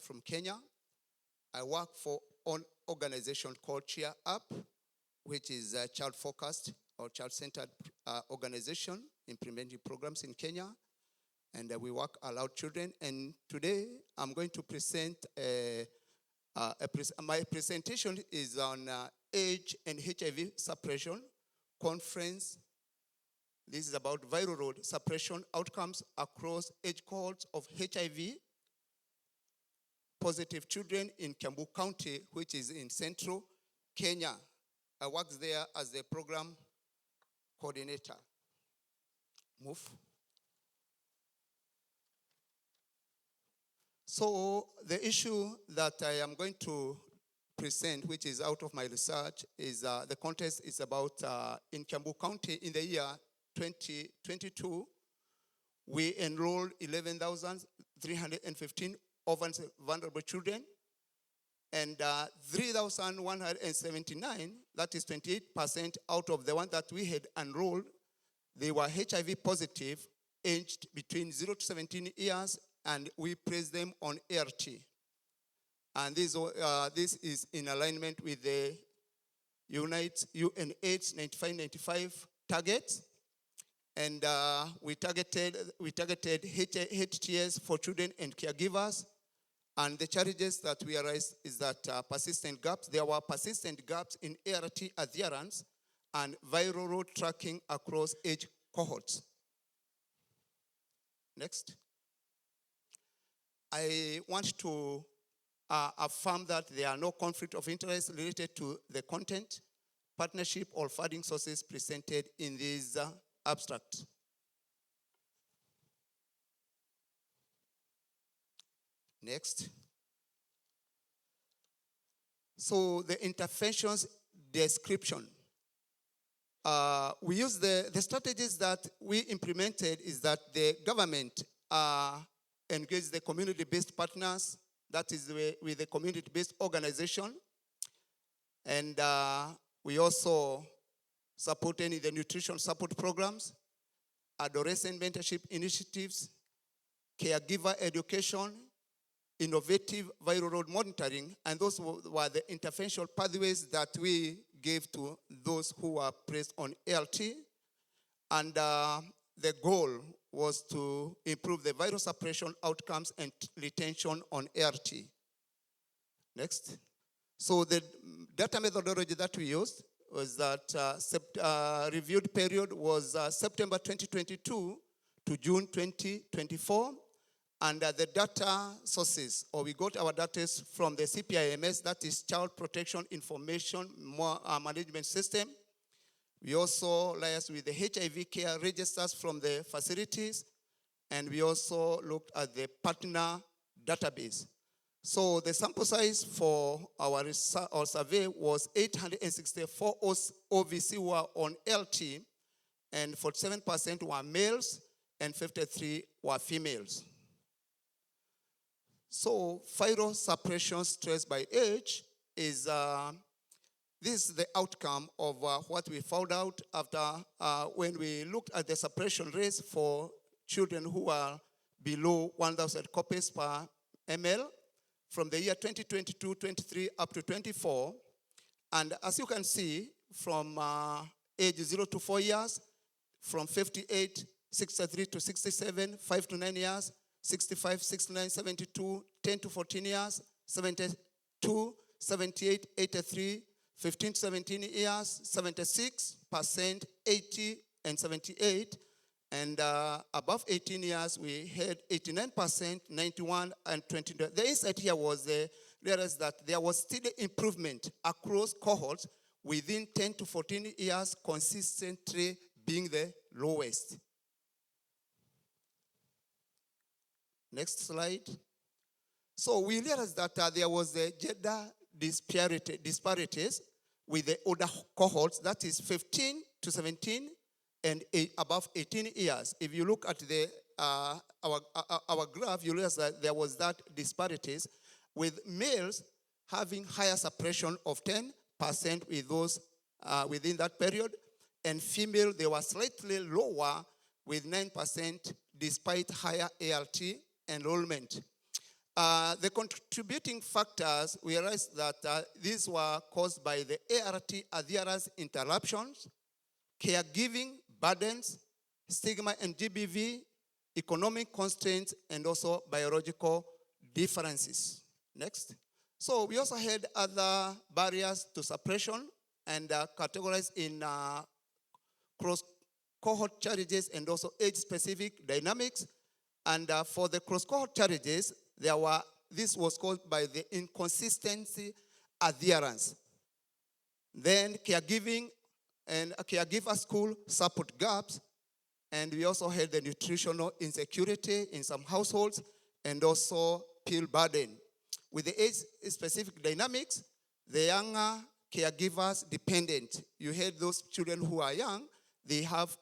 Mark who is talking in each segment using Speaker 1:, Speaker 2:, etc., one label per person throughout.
Speaker 1: from Kenya. I work for an organization called Cheer Up, which is a child-focused or child-centered organization implementing programs in Kenya. And we work aloud children. And today, I'm going to present my presentation is on AIDS and HIV suppression conference. This is about viral load suppression outcomes across age cohorts of HIV positive children in Kiambu County, which is in central Kenya. I work there as a program coordinator. Move. So the issue that I am going to present, which is out of my research, is the contest is about in Kiambu County in the year 2022, we enrolled 11,315 vulnerable children, and 3,179, that is 28% out of the one that we had enrolled, they were HIV positive, aged between 0 to 17 years, and we placed them on ART. And this is in alignment with the UNAIDS 9595 targets. And we targeted HTS for children and caregivers. And the challenges that we raised is that persistent gaps. There were persistent gaps in ART adherence and viral load tracking across age cohorts. Next. I want to affirm that there are no conflict of interest related to the content, partnership, or funding sources presented in this abstract. Next. So the interventions description. We use the strategies that we implemented is that the government engage the community-based partners, that is with the community-based organization. And we also supported the nutrition support programs, adolescent mentorship initiatives, caregiver education, innovative viral load monitoring, and those were the intervention pathways that we gave to those who were placed on ART. And the goal was to improve the viral suppression outcomes and retention on ART. Next. So the data methodology that we used was that reviewed period was September 2022 to June 2024. And the data sources, or we got our data from the CPIMS, that is Child Protection Information Management System. We also liaised with the HIV care registers from the facilities, and we also looked at the partner database. So the sample size for our survey was 864 OVC were on LT, and 47% were males, and 53 were females. So viral suppression stress by age is this is the outcome of what we found out after when we looked at the suppression rates for children who are below 1,000 copies per ml from the year 2022-23 up to 24. And as you can see, from age 0 to 4 years, from 58, 63 to 67, 5 to 9 years, 65, 69, 72, 10 to 14 years, 72, 78, 83, 15 to 17 years, 76%, 80, and 78. And above 18 years, we had 89%, 91, and 20. The insight here was realized that there was still improvement across cohorts within 10 to 14 years, consistently being the lowest. Next slide. So we realized that there was a gender disparities with the older cohorts, that is 15 to 17 and above 18 years. If you look at the our graph, you realize that there was that disparities with males having higher suppression of 10% with those within that period, and female they were slightly lower with 9% despite higher ART enrollment. The contributing factors, we realized that these were caused by the ART adherence interruptions, caregiving burdens, stigma and GBV, economic constraints, and also biological differences. Next. So we also had other barriers to suppression and categorized in cross-cohort challenges and also age-specific dynamics. And for the cross-cohort challenges, this was caused by the inconsistency adherence. Then caregiving and caregiver school support gaps. And we also had the nutritional insecurity in some households and also pill burden. With the age-specific dynamics, the younger caregivers dependent. You had those children who are young, they have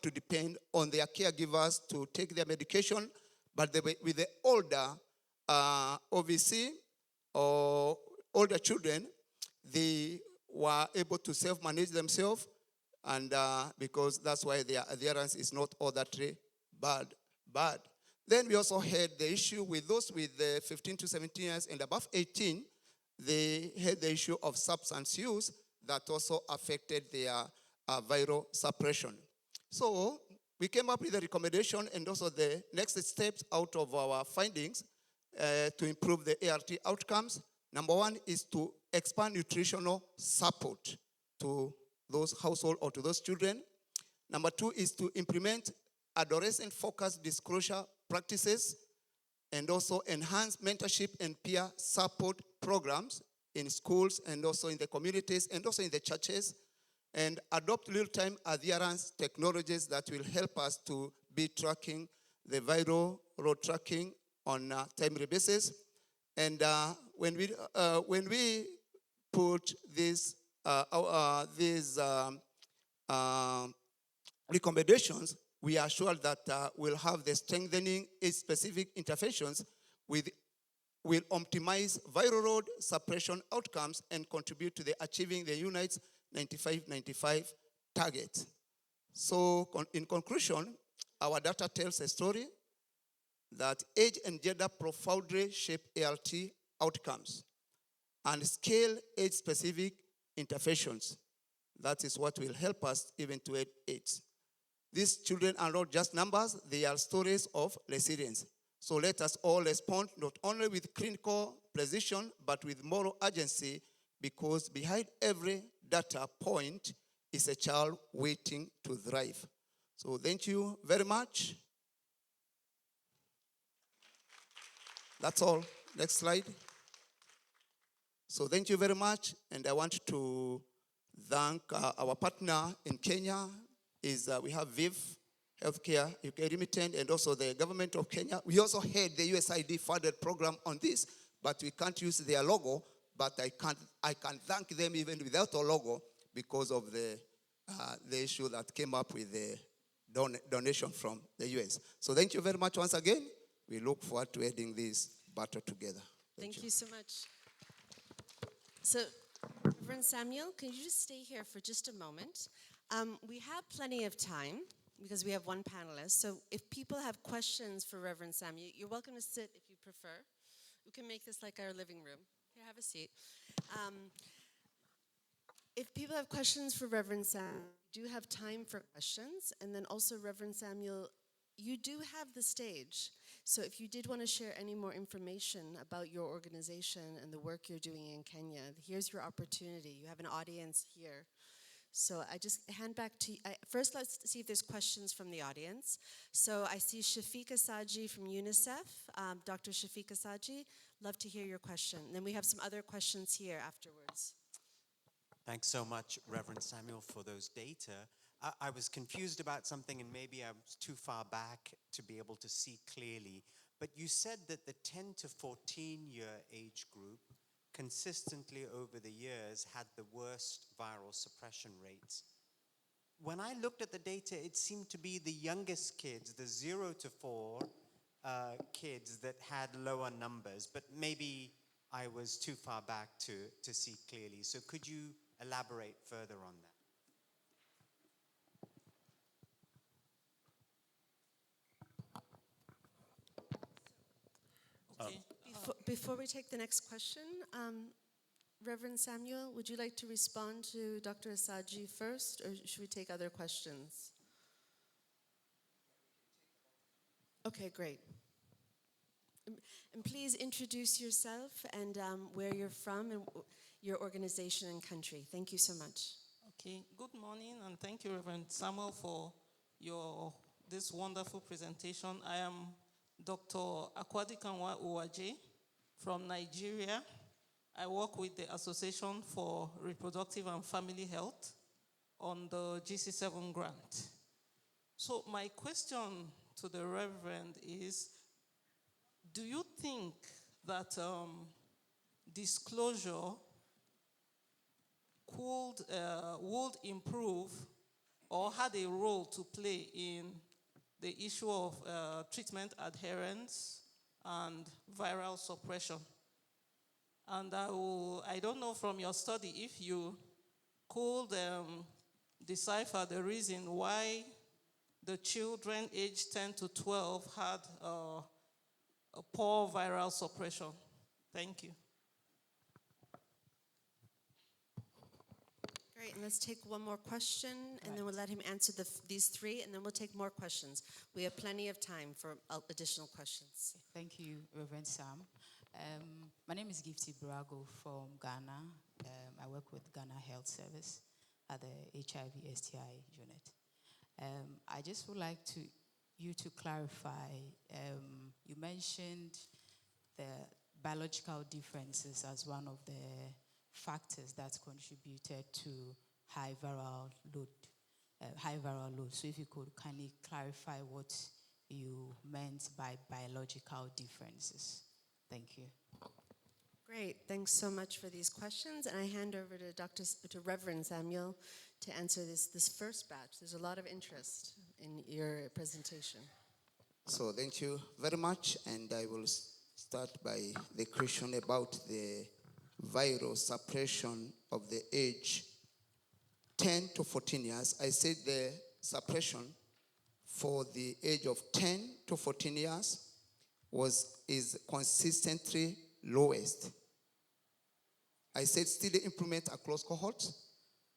Speaker 1: to depend on their caregivers to take their medication, but with the older OVC or older children, they were able to self-manage themselves, and because that's why their adherence is not all that bad. Then we also had the issue with those with 15 to 17 years and above 18. They had the issue of substance use that also affected their viral suppression. So we came up with a recommendation and also the next steps out of our findings to improve the ART outcomes. Number one is to expand nutritional support to those households or to those children. Number two is to implement adolescent-focused disclosure practices and also enhance mentorship and peer support programs in schools and also in the communities and also in the churches, and adopt real-time adherence technologies that will help us to be tracking the viral road tracking on a timely basis. And when we put these recommendations, we are sure that we'll have the strengthening age-specific interventions will optimize viral road suppression outcomes and contribute to the achieving the UNITE's 95-95 target. So in conclusion, our data tells a story that age and gender profoundly shape ART outcomes and scale age-specific interventions. That is what will help us even to AIDS. These children are not just numbers, they are stories of resilience. So let us all respond not only with clinical precision, but with moral urgency, because behind every data point is a child waiting to thrive. So thank you very much. That's all. Next slide. So thank you very much, and I want to thank our partner in Kenya. We have VIV Healthcare UK Limited and also the government of Kenya. We also had the USAID funded program on this, but we can't use their logo. But I can thank them even without a logo because of the issue that came up with the donation from the US. So thank you very much once again. We look forward to heading this battle together.
Speaker 2: Thank you so much. So, Reverend Samuel, can you just stay here for just a moment? We have plenty of time because we have one panelist. So if people have questions for Reverend Samuel, you're welcome to sit if you prefer. We can make this like our living room. Here, have a seat. If people have questions for Reverend Samuel, we do have time for questions. And then also, Reverend Samuel, you do have the stage. So if you did want to share any more information about your organization and the work you're doing in Kenya, here's your opportunity. You have an audience here. So I just hand back to you. First, let's see if there's questions from the audience. So I see Shafika Saji from UNICEF. Dr. Shafika Saji, love to hear your question. And then we have some other questions here afterwards.
Speaker 3: Thanks so much, Reverend Samuel, for those data. I was confused about something, and maybe I was too far back to be able to see clearly. But you said that the 10 to 14-year age group consistently over the years had the worst viral suppression rates. When I looked at the data, it seemed to be the youngest kids, the 0 to 4 kids, that had lower numbers. But maybe I was too far back to see clearly. So could you elaborate further on that?
Speaker 4: Okay.
Speaker 2: Before we take the next question, Reverend Samuel, would you like to respond to Dr. Asaji first, or should we take other questions? Okay, great. And please introduce yourself and where you're from and your organization and country. Thank you so much.
Speaker 4: Okay, good morning, and thank you, Reverend Samuel, for this wonderful presentation. I am Dr. Akwadikanwa Uwaje from Nigeria. I work with the Association for Reproductive and Family Health on the GC7 grant. So my question to the Reverend is, do you think that disclosure would improve or had a role to play in the issue of treatment adherence and viral suppression? And I don't know from your study if you could decipher the reason why the children aged 10 to 12 had a poor viral suppression. Thank you.
Speaker 2: Great, and let's take one more question, and then we'll let him answer these three, and then we'll take more questions. We have plenty of time for additional questions.
Speaker 5: Thank you, Reverend Sam. My name is Gifty Brago from Ghana. I work with Ghana Health Service at the HIV STI unit. I just would like you to clarify. You mentioned the biological differences as one of the factors that contributed to high viral load. So if you could kindly clarify what you meant by biological differences. Thank you.
Speaker 2: Great, thanks so much for these questions. And I hand over to Reverend Samuel to answer this first batch. There's a lot of interest in your presentation.
Speaker 1: So thank you very much. And I will start by the question about the viral suppression of the age 10 to 14 years. I said the suppression for the age of 10 to 14 years is consistently lowest. I said still improvement across cohorts,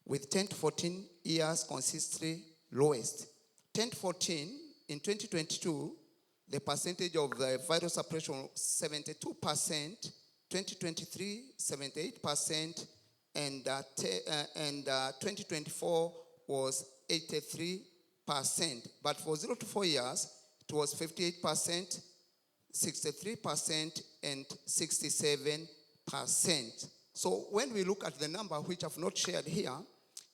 Speaker 1: with 10 to 14 years consistently lowest. 10 to 14, in 2022, the percentage of the viral suppression was 72%, 2023, 78%, and 2024 was 83%. But for 0 to 4 years, it was 58%, 63%, and 67%. So when we look at the number, which I've not shared here,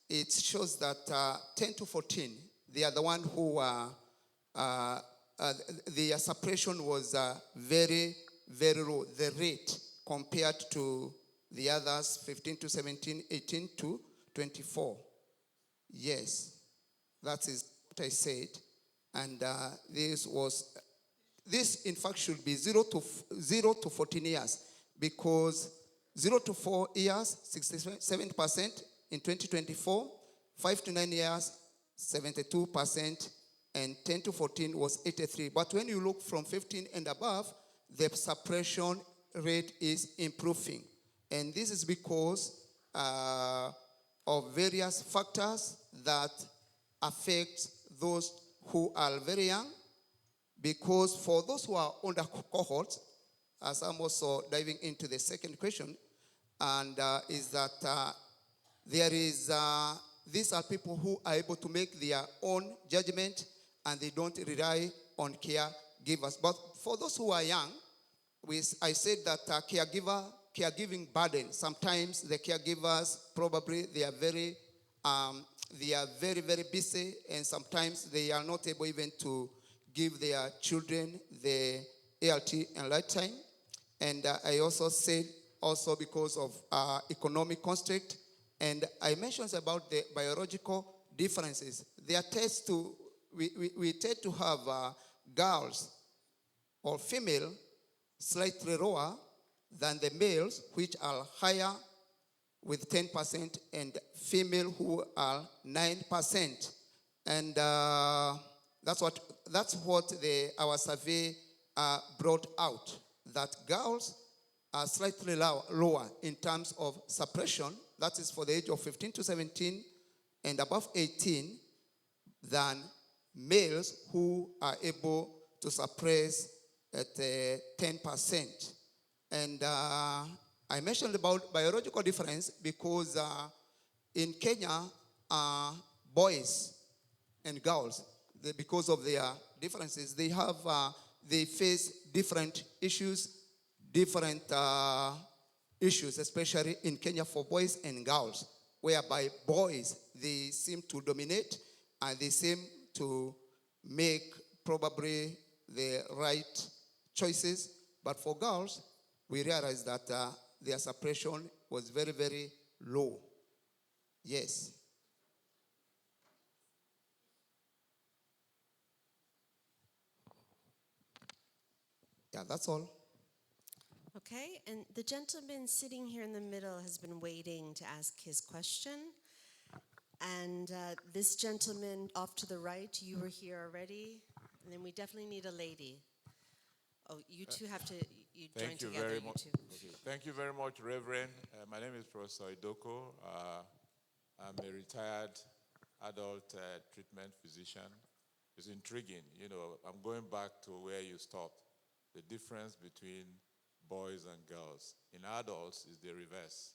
Speaker 1: it shows that 10 to 14, they are the one who the suppression was very, very low, the rate compared to the others, 15 to 17, 18 to 24. Yes, that is what I said. And this in fact should be 0 to 14 years, because 0 to 4 years, 67% in 2024, 5 to 9 years, 72%, and 10 to 14 was 83%. But when you look from 15 and above, the suppression rate is improving. And this is because of various factors that affect those who are very young. Because for those who are under cohorts, as I'm also diving into the second question, and is that there is, these are people who are able to make their own judgment and they don't rely on caregivers. But for those who are young, I said that caregiving burden, sometimes the caregivers probably they are very, very busy, and sometimes they are not able even to give their children the ALT and lifetime. And I also said because of economic constraint, and I mentioned about the biological differences. We tend to have girls or female slightly lower than the males, which are higher with 10%, and female who are 9%. And that's what our survey brought out, that girls are slightly lower in terms of suppression, that is for the age of 15 to 17 and above 18, than males who are able to suppress at 10%. And I mentioned about biological difference because in Kenya, boys and girls, because of their differences, they face different issues, especially in Kenya for boys and girls, whereby boys, they seem to dominate and they seem to make probably the right choices. But for girls, we realized that their suppression was very, very low. Yes. Yeah, that's all.
Speaker 2: Okay, and the gentleman sitting here in the middle has been waiting to ask his question. And this gentleman off to the right, you were here already. And then we definitely need a lady. Oh, you two have to, you join
Speaker 6: Thank you
Speaker 2: together,
Speaker 6: very
Speaker 2: you
Speaker 6: much.
Speaker 2: two.
Speaker 6: Okay. Thank you very much, Reverend. My name is Professor Idoko. I'm a retired adult treatment physician. It's intriguing. You know, I'm going back to where you stopped. The difference between boys and girls. In adults is the reverse.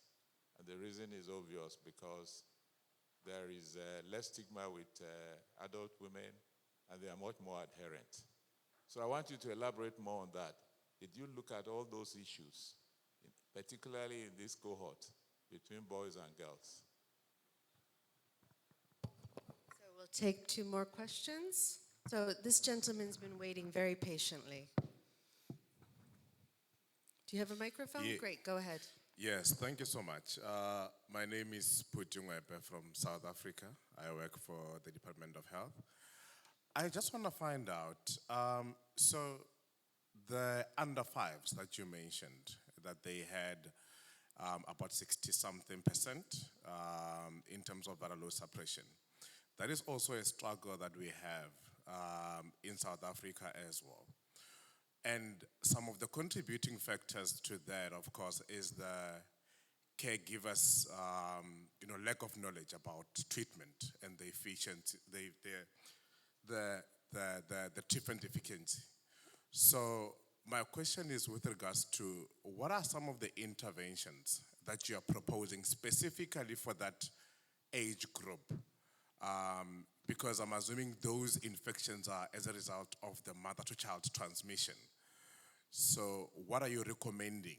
Speaker 6: And the reason is obvious because there is less stigma with adult women and they are much more adherent. So I want you to elaborate more on that. Did you look at all those issues, particularly in this cohort between boys and girls?
Speaker 2: So we'll take two more questions. So this gentleman's been waiting very patiently. Do you have a microphone?
Speaker 7: Yeah.
Speaker 2: Great, go ahead.
Speaker 7: Yes, thank you so much. My name is Putjungwepe from South Africa. I work for the Department of Health. I just want to find out, so the under fives that you mentioned, that they had about 60-something% in terms of viral load suppression. That is also a struggle that we have in South Africa as well. And some of the contributing factors to that, of course, is the caregivers' lack of knowledge about treatment and the efficiency, the treatment efficiency. So my question is with regards to what are some of the interventions that you are proposing specifically for that age group? Because I'm assuming those infections are as a result of the mother-to-child transmission. So what are you recommending?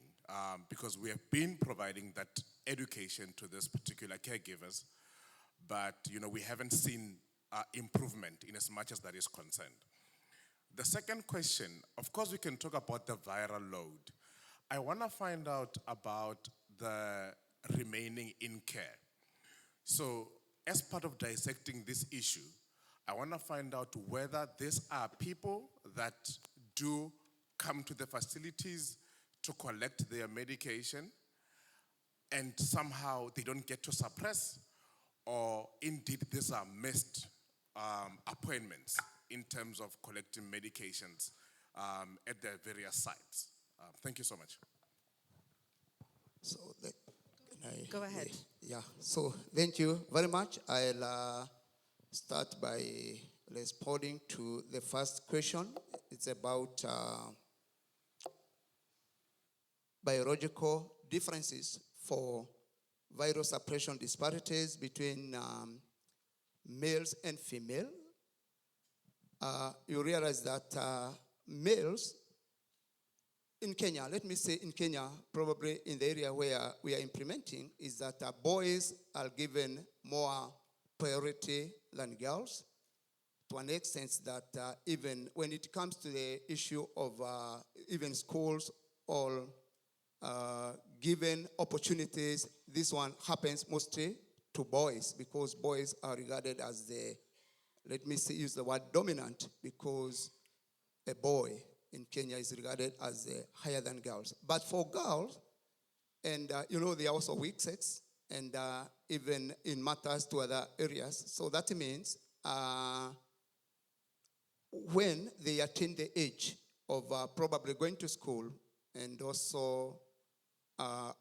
Speaker 7: Because we have been providing that education to this particular caregivers, but we haven't seen improvement in as much as that is concerned. The second question, of course we can talk about the viral load. I want to find out about the remaining in care. So as part of dissecting this issue, I want to find out whether these are people that do come to the facilities to collect their medication and somehow they don't get to suppress, or indeed these are missed appointments in terms of collecting medications at their various sites. Thank you so much.
Speaker 1: So
Speaker 2: Go ahead.
Speaker 1: Yeah, so thank you very much. I'll start by responding to the first question. It's about biological differences for viral suppression disparities between males and female. You realize that males in Kenya, let me say in Kenya, probably in the area where we are implementing, is that boys are given more priority than girls, to an extent that even when it comes to the issue of even schools or given opportunities, this one happens mostly to boys, because boys are regarded as the, let me say, use the word dominant, because a boy in Kenya is regarded as higher than girls. But for girls, and they are also weak sex, and even in matters to other areas. So that means when they attain the age of probably going to school and also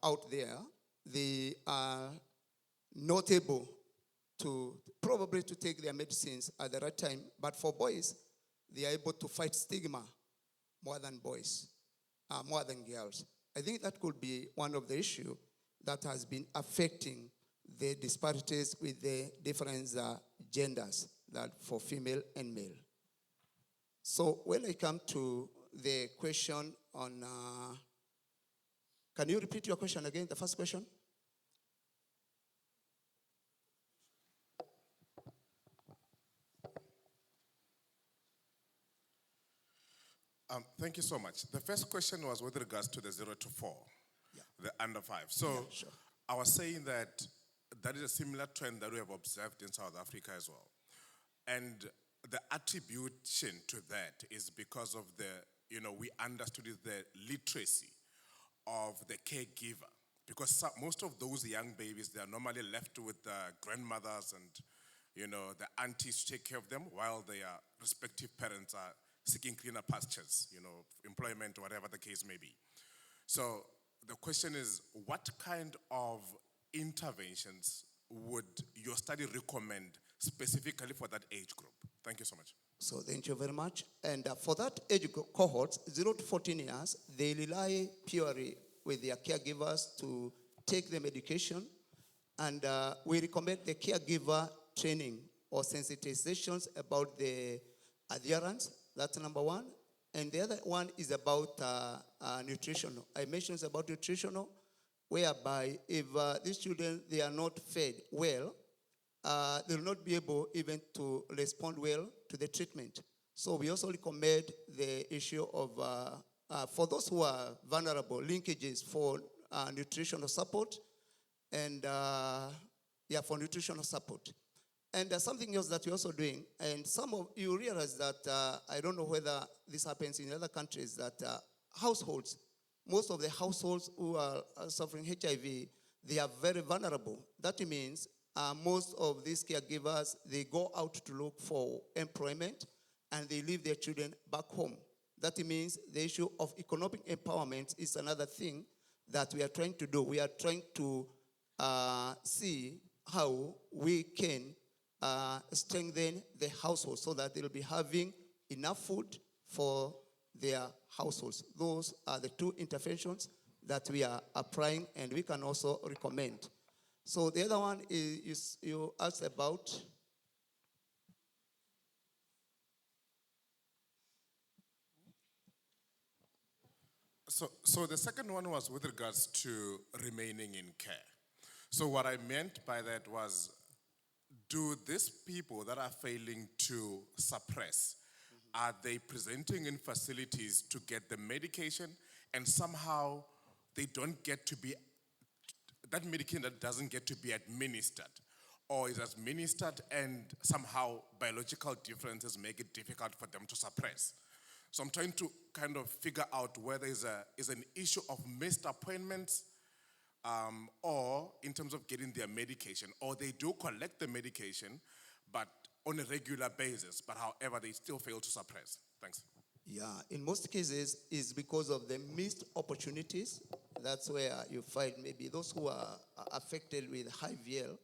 Speaker 1: out there, they are not able to probably to take their medicines at the right time. But for boys, they are able to fight stigma more than boys, more than girls. I think that could be one of the issues that has been affecting the disparities with the different genders, that for female and male. So when I come to the question on, can you repeat your question again, the first question?
Speaker 7: Thank you so much. The first question was with regards to the 0 to 4, the under 5. So
Speaker 1: sure.
Speaker 7: I was saying that that is a similar trend that we have observed in South Africa as well. And the attribution to that is because of we understood the literacy of the caregiver. Because most of those young babies, they are normally left with the grandmothers and, the aunties to take care of them while their respective parents are seeking cleaner pastures, employment, whatever the case may be. So the question is, what kind of interventions would your study recommend specifically for that age group? Thank you so much.
Speaker 1: So thank you very much. And for that age cohort, 0 to 14 years, they rely purely with their caregivers to take the medication. And we recommend the caregiver training or sensitizations about the adherence. That's number one. And the other one is about nutritional. I mentioned about nutritional, whereby if these children, they are not fed well, they will not be able even to respond well to the treatment. So we also recommend the issue of, for those who are vulnerable, linkages for nutritional support and, for nutritional support. And something else that we're also doing, and some of you realize that, I don't know whether this happens in other countries, that households, most of the households who are suffering HIV, they are very vulnerable. That means most of these caregivers, they go out to look for employment and they leave their children back home. That means the issue of economic empowerment is another thing that we are trying to do. We are trying to see how we can strengthen the household so that they'll be having enough food for their households. Those are the two interventions that we are applying and we can also recommend. So the other one is you asked about.
Speaker 7: So the second one was with regards to remaining in care. So what I meant by that was, do these people that are failing to suppress, are they presenting in facilities to get the medication and somehow they don't get to be, that medication that doesn't get to be administered, or is administered and somehow biological differences make it difficult for them to suppress? So I'm trying to kind of figure out whether is an issue of missed appointments or in terms of getting their medication, or they do collect the medication, but on a regular basis, but however, they still fail to suppress. Thanks.
Speaker 1: Yeah, in most cases, it's because of the missed opportunities. That's where you find maybe those who are affected with high VL,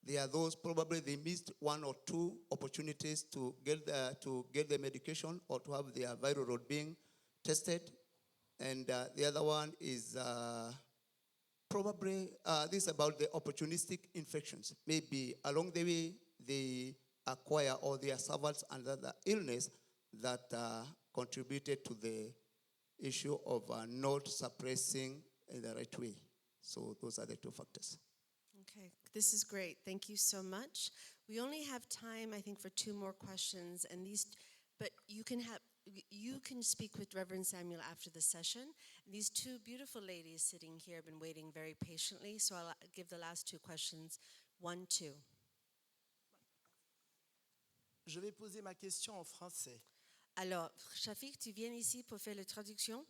Speaker 1: they are those probably they missed 1 or 2 opportunities to get the medication or to have their viral load being tested. And the other one is probably this is about the opportunistic infections. Maybe along the way they acquire or they are suffered another illness that contributed to the issue of not suppressing in the right way. So those are the 2 factors.
Speaker 2: Okay, this is great. Thank you so much. We only have time, I think, for 2 more questions, and but you can speak with Reverend Samuel after the session. And these 2 beautiful ladies sitting here have been waiting very patiently, so I'll give the last 2 questions. 1, 2.
Speaker 8: Je vais poser ma question en français.
Speaker 2: Alors, Shafik, tu viens ici pour faire la traduction?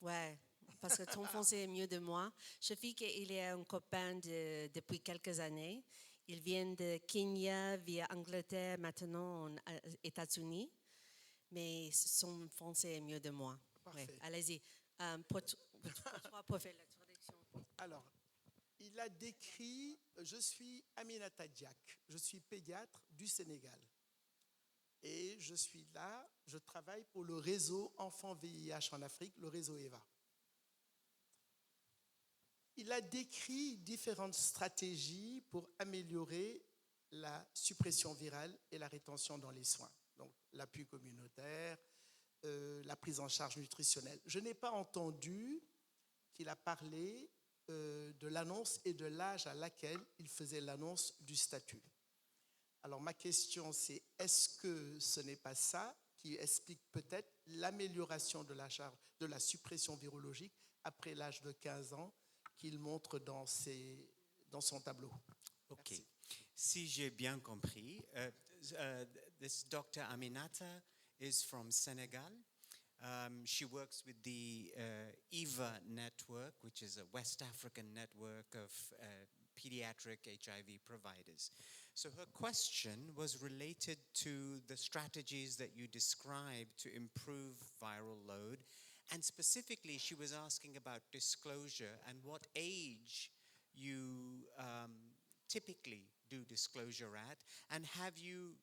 Speaker 2: Ouais. Parce que ton français est mieux de moi. Shafik, il est un copain depuis quelques années. Il vient de Kenya via Angleterre, maintenant aux États-Unis. Mais son français est mieux de moi.
Speaker 8: Parfait.
Speaker 2: Ouais, allez-y. Pour toi, pour faire la traduction.
Speaker 8: Alors, il a décrit, je suis Aminata Diak, je suis pédiatre du Sénégal. Et je suis là, je travaille pour le réseau Enfants VIH en Afrique, le réseau EVA. Il a décrit différentes stratégies pour améliorer la suppression virale et la rétention dans les soins. Donc, l'appui communautaire, la prise en charge nutritionnelle. Je n'ai pas entendu qu'il a parlé de l'annonce et de l'âge à laquelle il faisait l'annonce du statut. Alors, ma question, c'est est-ce que ce n'est pas ça qui explique peut-être l'amélioration de la charge, de la suppression virologique après l'âge de 15 ans qu'il montre dans son tableau?
Speaker 3: Ok.
Speaker 8: Merci.
Speaker 3: Si j'ai bien compris, this Dr. Aminata is from Senegal. She works with the EVA network, which is a West African network of pediatric HIV providers. So her question was related to the strategies that you described to improve viral load. And specifically, she was asking about disclosure and what age you typically do disclosure at. And have you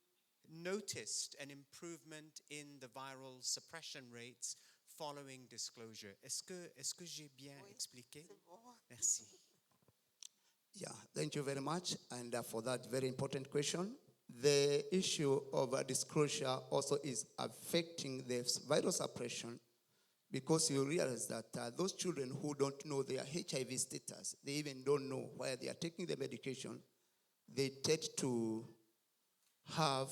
Speaker 3: noticed an improvement in the viral suppression rates following disclosure? Est-ce que j'ai bien expliqué? Merci.
Speaker 1: Yeah, thank you very much, and for that very important question. The issue of disclosure also is affecting the viral suppression, because you realize that those children who don't know their HIV status, they even don't know why they are taking the medication, they tend to have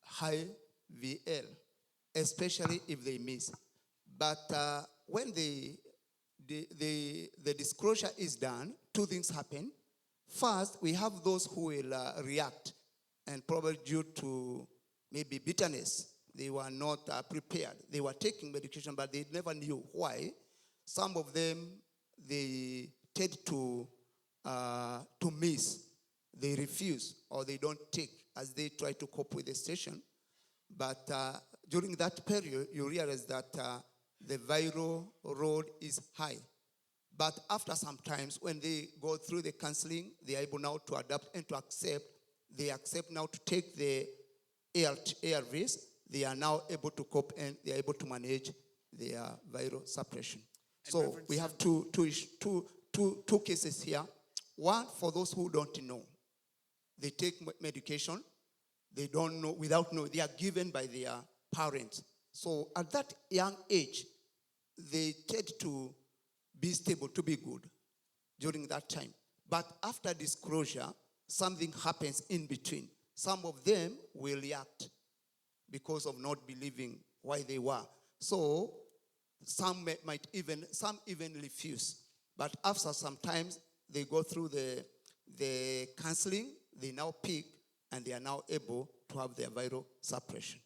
Speaker 1: high VL, especially if they miss. But when the disclosure is done, two things happen. First, we have those who will react, and probably due to maybe bitterness, they were not prepared. They were taking medication, but they never knew why. Some of them, they tend to miss. They refuse, or they don't take as they try to cope with the situation. But during that period, you realize that the viral load is high. But after some times, when they go through the counseling, they are able now to adapt and to accept. They accept now to take the ARVs. They are now able to cope and they are able to manage their viral suppression.
Speaker 3: And
Speaker 1: So
Speaker 3: Reverend
Speaker 1: we have two cases here. One, for those who don't know. They take medication. They don't know, without knowing, they are given by their parents. So at that young age, they tend to be stable, to be good during that time. But after disclosure, something happens in between. Some of them will react because of not believing why they were. So some even refuse. But after some time, they go through the counseling, they now pick, and they are now able to have their viral suppression.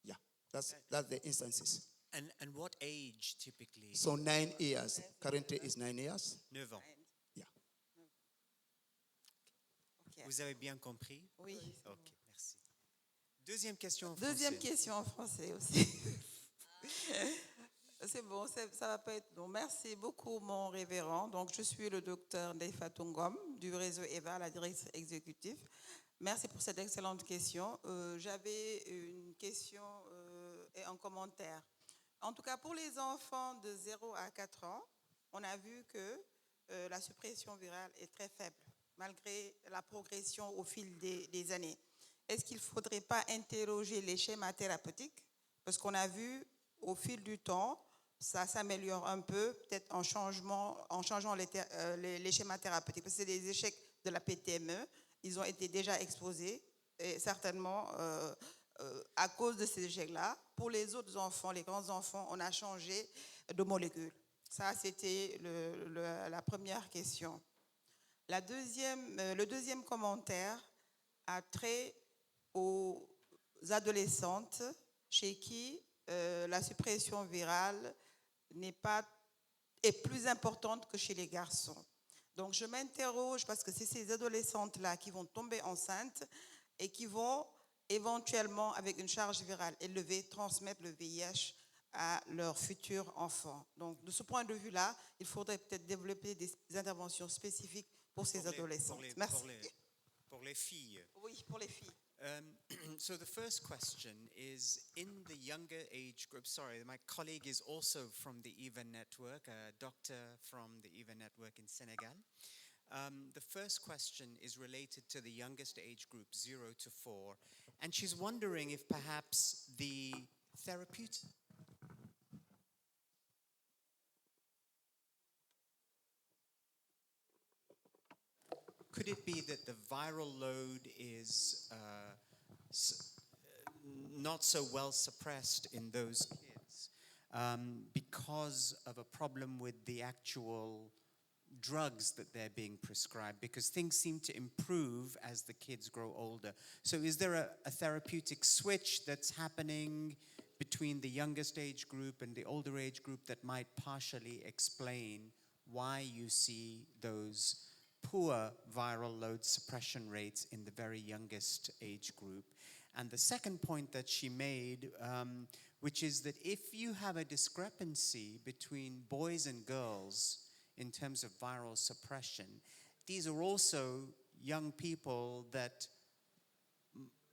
Speaker 1: Yeah, that's the instances.
Speaker 3: And what age typically?
Speaker 1: So 9 years. Currently is 9 years.
Speaker 3: 9 ans.
Speaker 1: Yeah.
Speaker 9: Okay.
Speaker 3: Vous avez bien compris?
Speaker 9: Oui.
Speaker 3: Ok, merci. Deuxième question en français.
Speaker 9: Deuxième question en français aussi. C'est bon, ça va pas être long. Merci beaucoup, mon révérend. Donc, je suis le docteur Ndeifatou Ngom du réseau EVA, la directrice exécutive. Merci pour cette excellente question. J'avais une question et un commentaire. En tout cas, pour les enfants de 0 à 4 ans, on a vu que la suppression virale est très faible, malgré la progression au fil des années. Est-ce qu'il ne faudrait pas interroger les schémas thérapeutiques? Parce qu'on a vu, au fil du temps, ça s'améliore un peu, peut-être en changeant les schémas thérapeutiques. Parce que c'est des échecs de la PTME, ils ont été déjà exposés, et certainement à cause de ces échecs-là. Pour les autres enfants, les grands enfants, on a changé de molécule. Ça, c'était la première question. Le deuxième commentaire a trait aux adolescentes chez qui la suppression virale est plus importante que chez les garçons. Donc, je m'interroge parce que c'est ces adolescentes-là qui vont tomber enceintes et qui vont éventuellement, avec une charge virale élevée, transmettre le VIH à leurs futurs enfants. Donc, de ce point de vue-là, il faudrait peut-être développer des interventions spécifiques pour ces adolescents. Merci.
Speaker 3: Pour les filles.
Speaker 9: Oui, pour les filles.
Speaker 3: So the first question is, in the younger age group, sorry, my colleague is also from the EVA network, a doctor from the EVA network in Senegal. The first question is related to the youngest age group, 0 to 4, and she's wondering if perhaps the therapeutic could it be that the viral load is not so well suppressed in those kids because of a problem with the actual drugs that they're being prescribed, because things seem to improve as the kids grow older. So is there a therapeutic switch that's happening between the youngest age group and the older age group that might partially explain why you see those poor viral load suppression rates in the very youngest age group? And the second point that she made, which is that if you have a discrepancy between boys and girls in terms of viral suppression, these are also young people that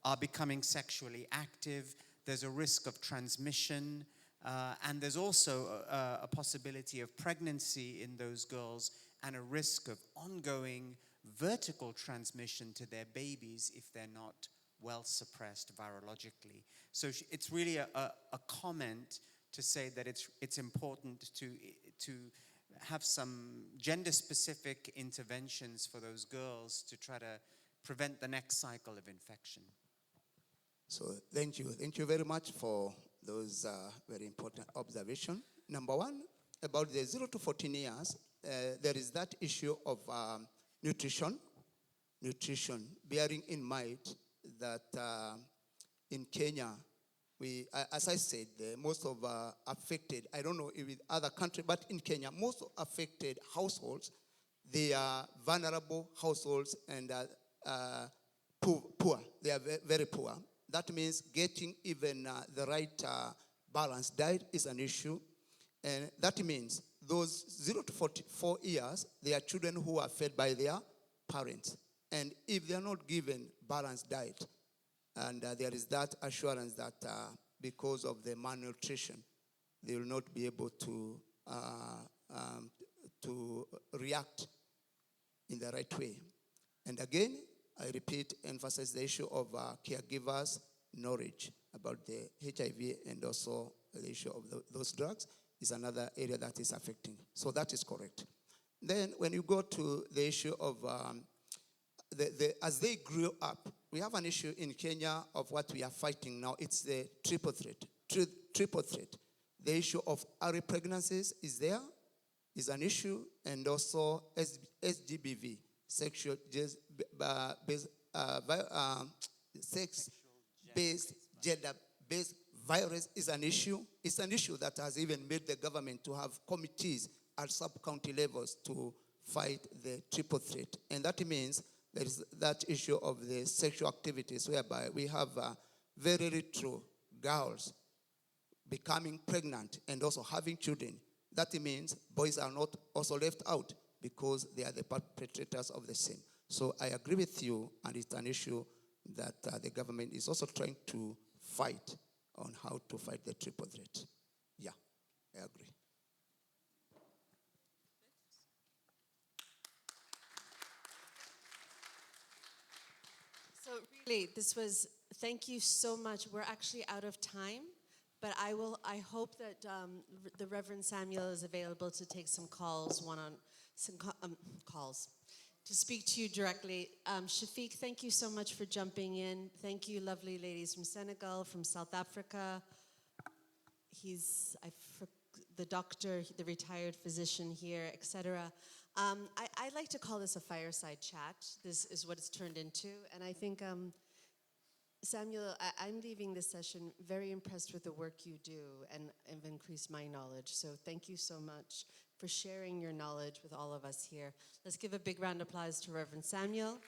Speaker 3: are becoming sexually active. There's a risk of transmission, and there's also a possibility of pregnancy in those girls and a risk of ongoing vertical transmission to their babies if they're not well suppressed virologically. So it's really a comment to say that it's important to have some gender-specific interventions for those girls to try to prevent the next cycle of infection.
Speaker 1: So thank you very much for those very important observations. Number one, about the 0 to 14 years, there is that issue of nutrition, bearing in mind that in Kenya, as I said, most of affected, I don't know if in other countries, but in Kenya, most affected households, they are vulnerable households and poor. They are very poor. That means getting even the right balanced diet is an issue. And that means those 0 to 44 years, they are children who are fed by their parents. And if they are not given balanced diet, and there is that assurance that because of the malnutrition, they will not be able to react in the right way. And again, I repeat, emphasize the issue of caregivers' knowledge about the HIV and also the issue of those drugs is another area that is affecting. So that is correct. Then when you go to the issue of as they grew up, we have an issue in Kenya of what we are fighting now. It's the triple threat. The issue of early pregnancies is there, is an issue, and also SGBV, sex-based, gender-based virus is an issue. It's an issue that has even made the government to have committees at sub-county levels to fight the triple threat. And that means there is that issue of the sexual activities whereby we have very little girls becoming pregnant and also having children. That means boys are not also left out because they are the perpetrators of the same. So I agree with you, and it's an issue that the government is also trying to fight on how to fight the triple threat. Yeah, I agree.
Speaker 2: So really, thank you so much. We're actually out of time, but I hope that the Reverend Samuel is available to take some calls, calls, to speak to you directly. Shafiq, thank you so much for jumping in. Thank you, lovely ladies from Senegal, from South Africa. He's the doctor, the retired physician here, etc. I like to call this a fireside chat. This is what it's turned into. And I think, Samuel, I'm leaving this session very impressed with the work you do and have increased my knowledge. So thank you so much for sharing your knowledge with all of us here. Let's give a big round of applause to Reverend Samuel.